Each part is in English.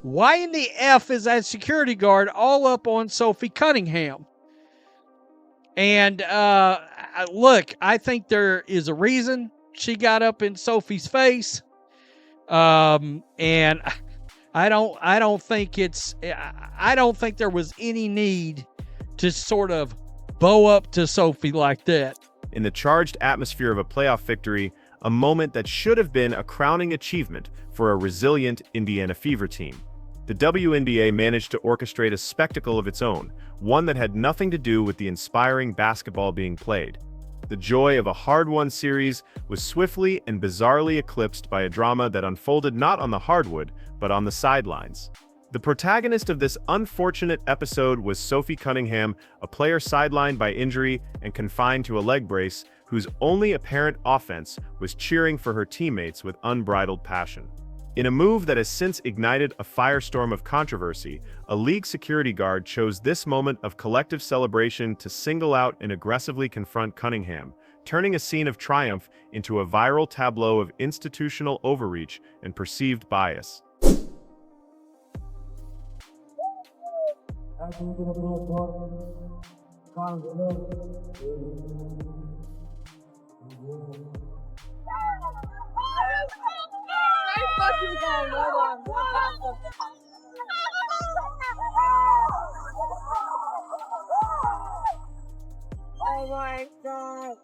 Why in the F is that security guard all up on Sophie Cunningham? And look, I think there is a reason she got up in Sophie's face. And I don't think there was any need to sort of bow up to Sophie like that. In the charged atmosphere of a playoff victory, a moment that should have been a crowning achievement for a resilient Indiana Fever team. The WNBA managed to orchestrate a spectacle of its own, one that had nothing to do with the inspiring basketball being played. The joy of a hard-won series was swiftly and bizarrely eclipsed by a drama that unfolded not on the hardwood, but on the sidelines. The protagonist of this unfortunate episode was Sophie Cunningham, a player sidelined by injury and confined to a leg brace, whose only apparent offense was cheering for her teammates with unbridled passion. In a move that has since ignited a firestorm of controversy, a league security guard chose this moment of collective celebration to single out and aggressively confront Cunningham, turning a scene of triumph into a viral tableau of institutional overreach and perceived bias. Oh my God.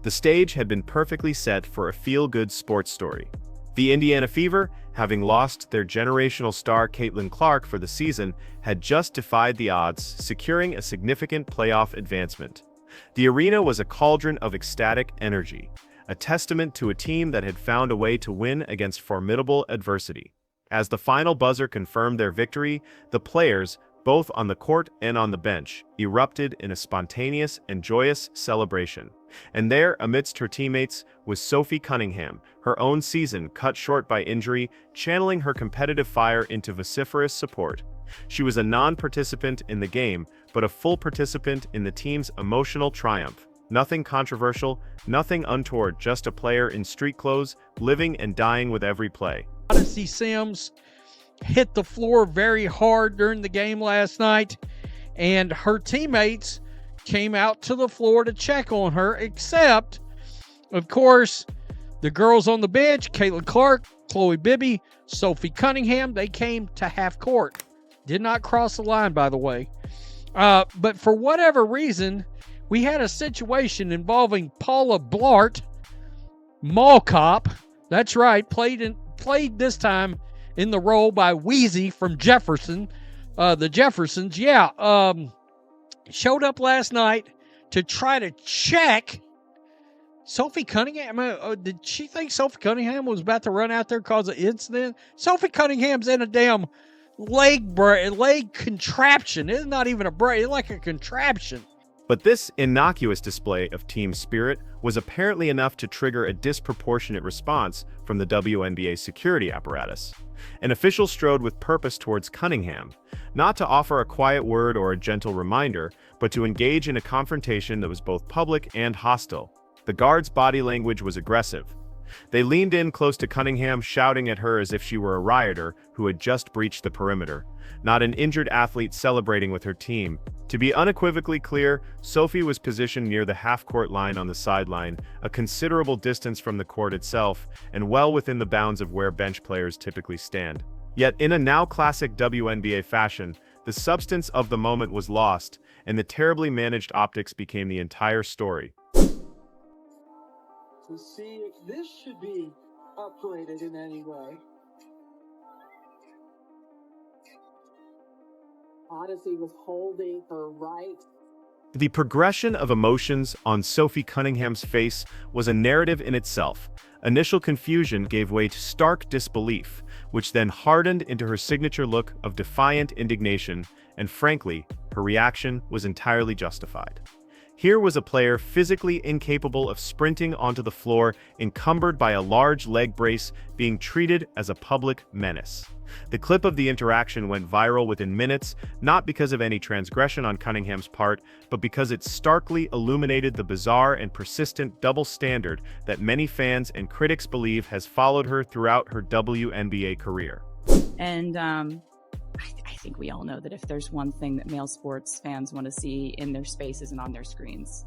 The stage had been perfectly set for a feel-good sports story. The Indiana Fever, having lost their generational star Caitlin Clark for the season, had just defied the odds, securing a significant playoff advancement. The arena was a cauldron of ecstatic energy, a testament to a team that had found a way to win against formidable adversity. As the final buzzer confirmed their victory, the players, both on the court and on the bench, erupted in a spontaneous and joyous celebration. And there, amidst her teammates, was Sophie Cunningham, her own season cut short by injury, channeling her competitive fire into vociferous support. She was a non-participant in the game, but a full participant in the team's emotional triumph. Nothing controversial, nothing untoward, just a player in street clothes, living and dying with every play. Odyssey Sims hit the floor very hard during the game last night, and her teammates came out to the floor to check on her, except, of course, the girls on the bench, Caitlin Clark, Chloe Bibby, Sophie Cunningham, they came to half court. Did not cross the line, by the way. But for whatever reason, we had a situation involving Paula Blart, mall cop. That's right, played this time in the role by Wheezy from Jefferson, the Jeffersons. Showed up last night to try to check Sophie Cunningham. Did she think Sophie Cunningham was about to run out there cause an incident? Sophie Cunningham's in a damn leg contraption. It's not even a brace, it's like a contraption. But this innocuous display of team spirit was apparently enough to trigger a disproportionate response from the WNBA security apparatus. An official strode with purpose towards Cunningham, not to offer a quiet word or a gentle reminder, but to engage in a confrontation that was both public and hostile. The guard's body language was aggressive. They leaned in close to Cunningham, shouting at her as if she were a rioter who had just breached the perimeter, not an injured athlete celebrating with her team. To be unequivocally clear, Sophie was positioned near the half-court line on the sideline, a considerable distance from the court itself, and well within the bounds of where bench players typically stand. Yet in a now classic WNBA fashion, the substance of the moment was lost, and the terribly managed optics became the entire story. To see if this should be upgraded in any way. Odyssey was holding her right. The progression of emotions on Sophie Cunningham's face was a narrative in itself. Initial confusion gave way to stark disbelief, which then hardened into her signature look of defiant indignation, and frankly, her reaction was entirely justified. Here was a player physically incapable of sprinting onto the floor, encumbered by a large leg brace, being treated as a public menace. The clip of the interaction went viral within minutes, not because of any transgression on Cunningham's part, but because it starkly illuminated the bizarre and persistent double standard that many fans and critics believe has followed her throughout her WNBA career. And I think we all know that if there's one thing that male sports fans want to see in their spaces and on their screens,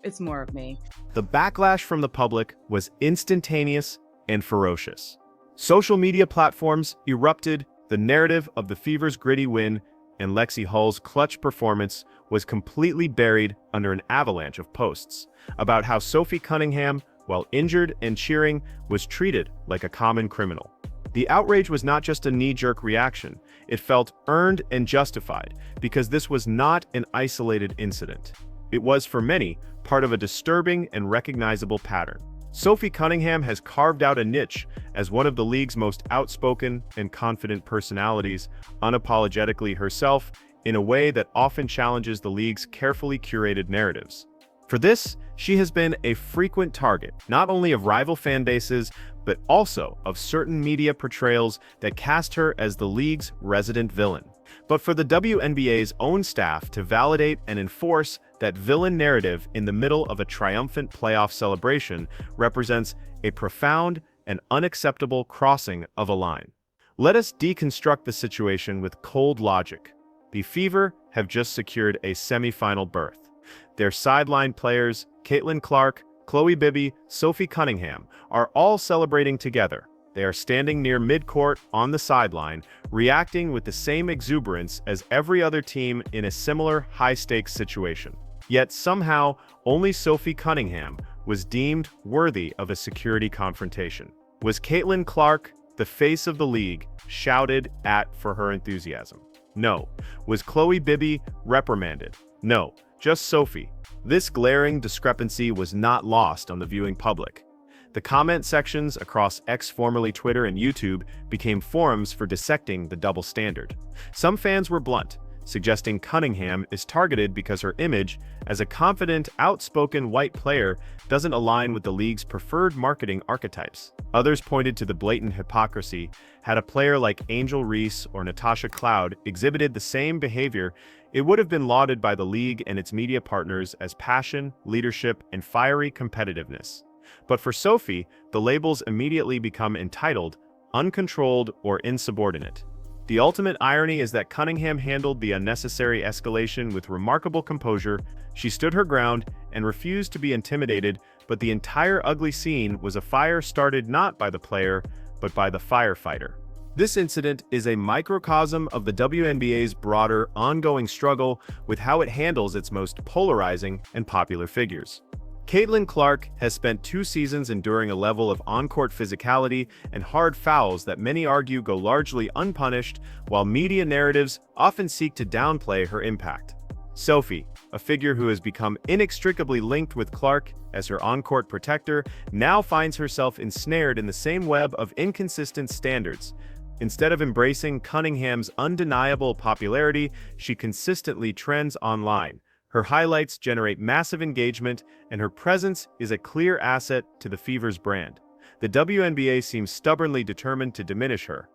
it's more of me. The backlash from the public was instantaneous and ferocious. Social media platforms erupted. The narrative of the Fever's gritty win and Lexi Hull's clutch performance was completely buried under an avalanche of posts about how Sophie Cunningham, while injured and cheering, was treated like a common criminal. The outrage was not just a knee-jerk reaction. It felt earned and justified because this was not an isolated incident. It was, for many, part of a disturbing and recognizable pattern. Sophie Cunningham has carved out a niche as one of the league's most outspoken and confident personalities, unapologetically herself, in a way that often challenges the league's carefully curated narratives. For this, she has been a frequent target, not only of rival fan bases, but also of certain media portrayals that cast her as the league's resident villain. But for the WNBA's own staff to validate and enforce that villain narrative in the middle of a triumphant playoff celebration represents a profound and unacceptable crossing of a line. Let us deconstruct the situation with cold logic. The Fever have just secured a semifinal berth. Their sideline players, Caitlin Clark, Chloe Bibby, Sophie Cunningham, are all celebrating together. They are standing near midcourt on the sideline, reacting with the same exuberance as every other team in a similar high-stakes situation. Yet somehow, only Sophie Cunningham was deemed worthy of a security confrontation. Was Caitlin Clark, the face of the league, shouted at for her enthusiasm? No. Was Chloe Bibby reprimanded? No, just Sophie. This glaring discrepancy was not lost on the viewing public. The comment sections across X, formerly Twitter, and YouTube became forums for dissecting the double standard. Some fans were blunt, suggesting Cunningham is targeted because her image as a confident, outspoken white player doesn't align with the league's preferred marketing archetypes. Others pointed to the blatant hypocrisy. Had a player like Angel Reese or Natasha Cloud exhibited the same behavior, it would have been lauded by the league and its media partners as passion, leadership, and fiery competitiveness. But for Sophie, the labels immediately become entitled, uncontrolled, or insubordinate. The ultimate irony is that Cunningham handled the unnecessary escalation with remarkable composure. She stood her ground and refused to be intimidated, but the entire ugly scene was a fire started not by the player, but by the firefighter. This incident is a microcosm of the WNBA's broader, ongoing struggle with how it handles its most polarizing and popular figures. Caitlin Clark has spent 2 seasons enduring a level of on-court physicality and hard fouls that many argue go largely unpunished, while media narratives often seek to downplay her impact. Sophie, a figure who has become inextricably linked with Clark as her on-court protector, now finds herself ensnared in the same web of inconsistent standards. Instead of embracing Cunningham's undeniable popularity, she consistently trends online. Her highlights generate massive engagement, and her presence is a clear asset to the Fever's brand. The WNBA seems stubbornly determined to diminish her.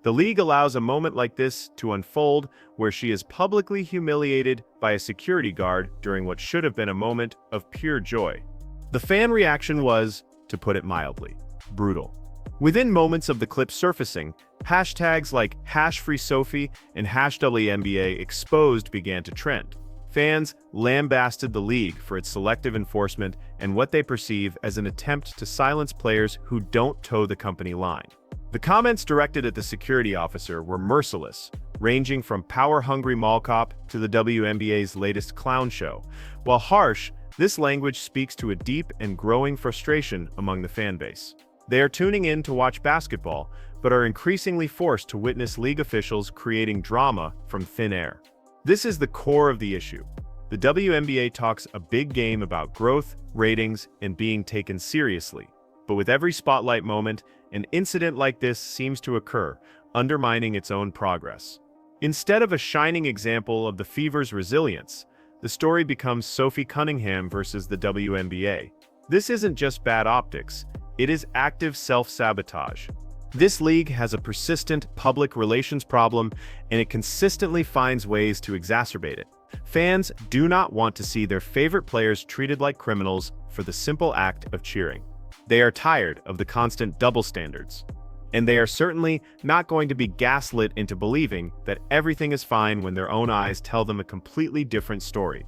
The league allows a moment like this to unfold, where she is publicly humiliated by a security guard during what should have been a moment of pure joy. The fan reaction was, to put it mildly, brutal. Within moments of the clip surfacing, hashtags like #FreeSophie and #WNBA exposed began to trend. Fans lambasted the league for its selective enforcement and what they perceive as an attempt to silence players who don't toe the company line. The comments directed at the security officer were merciless, ranging from power-hungry mall cop to the WNBA's latest clown show. While harsh, this language speaks to a deep and growing frustration among the fan base. They are tuning in to watch basketball, but are increasingly forced to witness league officials creating drama from thin air. This is the core of the issue. The WNBA talks a big game about growth, ratings, and being taken seriously. But with every spotlight moment, an incident like this seems to occur, undermining its own progress. Instead of a shining example of the Fever's resilience, The story becomes Sophie Cunningham versus the WNBA. This isn't just bad optics, it is active self-sabotage. This league has a persistent public relations problem, and it consistently finds ways to exacerbate it. Fans do not want to see their favorite players treated like criminals for the simple act of cheering. They are tired of the constant double standards. And they are certainly not going to be gaslit into believing that everything is fine when their own eyes tell them a completely different story.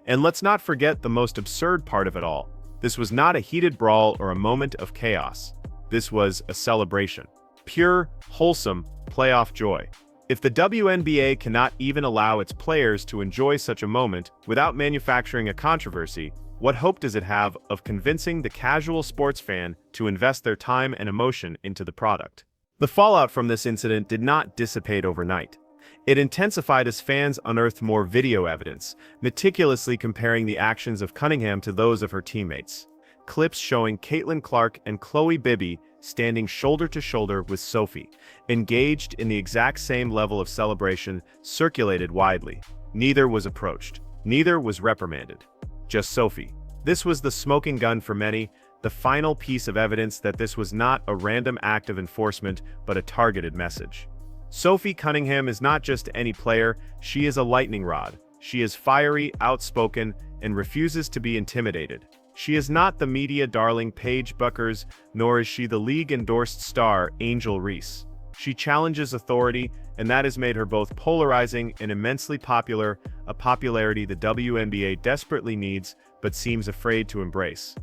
And let's not forget the most absurd part of it all. This was not a heated brawl or a moment of chaos. This was a celebration. Pure, wholesome, playoff joy. If the WNBA cannot even allow its players to enjoy such a moment without manufacturing a controversy, what hope does it have of convincing the casual sports fan to invest their time and emotion into the product? The fallout from this incident did not dissipate overnight. It intensified as fans unearthed more video evidence, meticulously comparing the actions of Cunningham to those of her teammates. Clips showing Caitlin Clark and Chloe Bibby standing shoulder to shoulder with Sophie, engaged in the exact same level of celebration, circulated widely. Neither was approached. Neither was reprimanded. Just Sophie. This was the smoking gun for many, the final piece of evidence that this was not a random act of enforcement, but a targeted message. Sophie Cunningham is not just any player, she is a lightning rod. She is fiery, outspoken, and refuses to be intimidated. She is not the media darling Paige Buckers, nor is she the league-endorsed star Angel Reese. She challenges authority, and that has made her both polarizing and immensely popular, a popularity the WNBA desperately needs but seems afraid to embrace.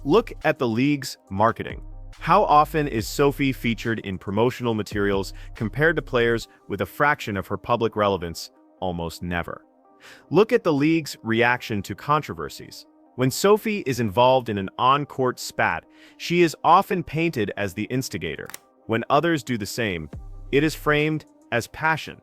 Look at the league's marketing. How often is Sophie featured in promotional materials compared to players with a fraction of her public relevance? Almost never. Look at the league's reaction to controversies. When Sophie is involved in an on-court spat, she is often painted as the instigator. When others do the same, it is framed as passion.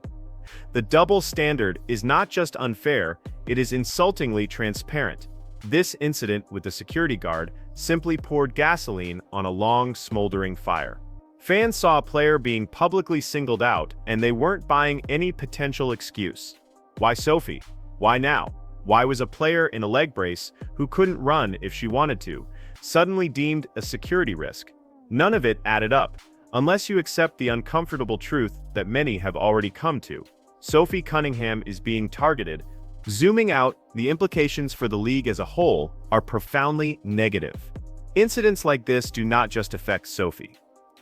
The double standard is not just unfair, it is insultingly transparent. This incident with the security guard simply poured gasoline on a long, smoldering fire. Fans saw a player being publicly singled out, and they weren't buying any potential excuse. Why Sophie? Why now? Why was a player in a leg brace, who couldn't run if she wanted to, suddenly deemed a security risk? None of it added up, unless you accept the uncomfortable truth that many have already come to. Sophie Cunningham is being targeted. Zooming out, the implications for the league as a whole are profoundly negative. Incidents like this do not just affect Sophie.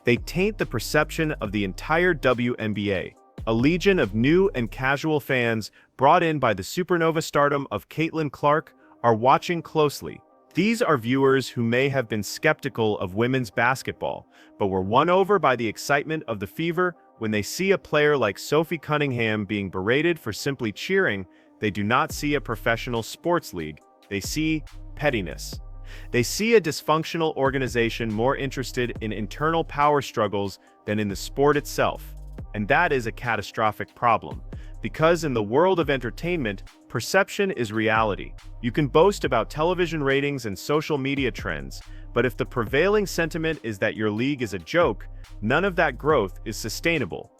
They taint the perception of the entire WNBA, a legion of new and casual fans brought in by the supernova stardom of Caitlin Clark are watching closely. These are viewers who may have been skeptical of women's basketball, but were won over by the excitement of the fever when they see a player like Sophie Cunningham being berated for simply cheering. They do not see a professional sports league, they see pettiness. They see a dysfunctional organization more interested in internal power struggles than in the sport itself. And that is a catastrophic problem, because in the world of entertainment, perception is reality. You can boast about television ratings and social media trends, but if the prevailing sentiment is that your league is a joke, none of that growth is sustainable.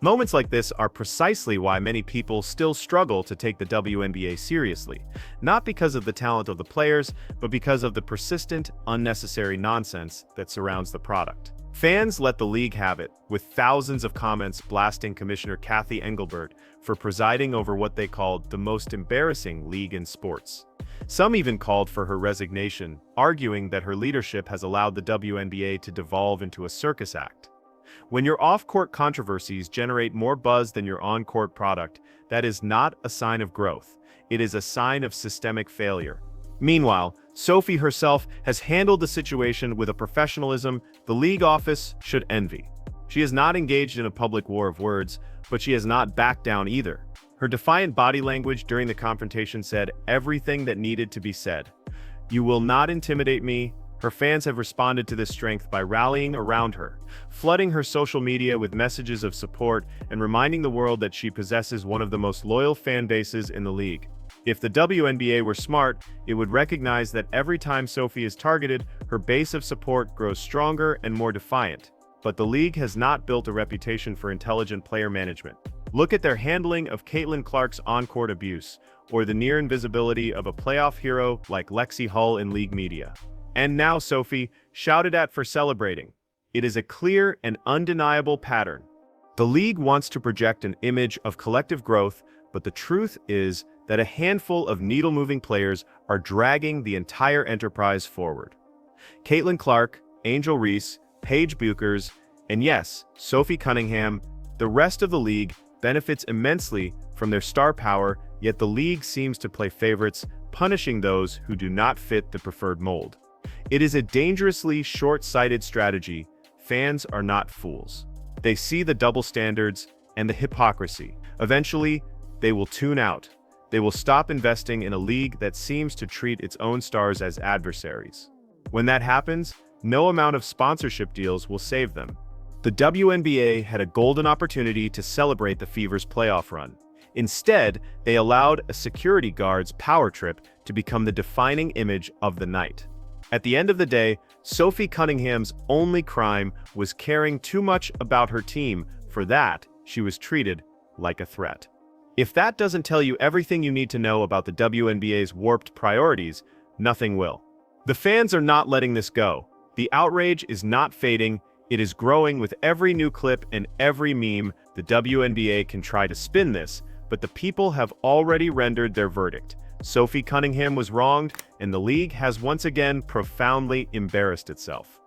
Moments like this are precisely why many people still struggle to take the WNBA seriously, not because of the talent of the players, but because of the persistent, unnecessary nonsense that surrounds the product. Fans let the league have it, with thousands of comments blasting Commissioner Kathy Engelbert for presiding over what they called the most embarrassing league in sports. Some even called for her resignation, arguing that her leadership has allowed the WNBA to devolve into a circus act. When your off-court controversies generate more buzz than your on-court product, that is not a sign of growth. It is a sign of systemic failure. Meanwhile, Sophie herself has handled the situation with a professionalism the league office should envy. She has not engaged in a public war of words, but she has not backed down either. Her defiant body language during the confrontation said everything that needed to be said. "You will not intimidate me." Her fans have responded to this strength by rallying around her, flooding her social media with messages of support and reminding the world that she possesses one of the most loyal fan bases in the league. If the WNBA were smart, it would recognize that every time Sophie is targeted, her base of support grows stronger and more defiant. But the league has not built a reputation for intelligent player management. Look at their handling of Caitlin Clark's on-court abuse. or the near invisibility of a playoff hero like Lexi Hull in league media. And now, Sophie, shouted at for celebrating. It is a clear and undeniable pattern. The league wants to project an image of collective growth, but the truth is that a handful of needle-moving players are dragging the entire enterprise forward. Caitlin Clark, Angel Reese, Paige Buchers, and yes, Sophie Cunningham, the rest of the league benefits immensely from their star power, yet the league seems to play favorites, punishing those who do not fit the preferred mold. It is a dangerously short-sighted strategy. Fans are not fools. They see the double standards and the hypocrisy. Eventually, they will tune out. They will stop investing in a league that seems to treat its own stars as adversaries. When that happens, no amount of sponsorship deals will save them. The WNBA had a golden opportunity to celebrate the Fever's playoff run. Instead, they allowed a security guard's power trip to become the defining image of the night. At the end of the day, Sophie Cunningham's only crime was caring too much about her team. For that, she was treated like a threat. If that doesn't tell you everything you need to know about the WNBA's warped priorities, nothing will. The fans are not letting this go. The outrage is not fading. It is growing with every new clip and every meme. The WNBA can try to spin this, but the people have already rendered their verdict. Sophie Cunningham was wronged, and the league has once again profoundly embarrassed itself.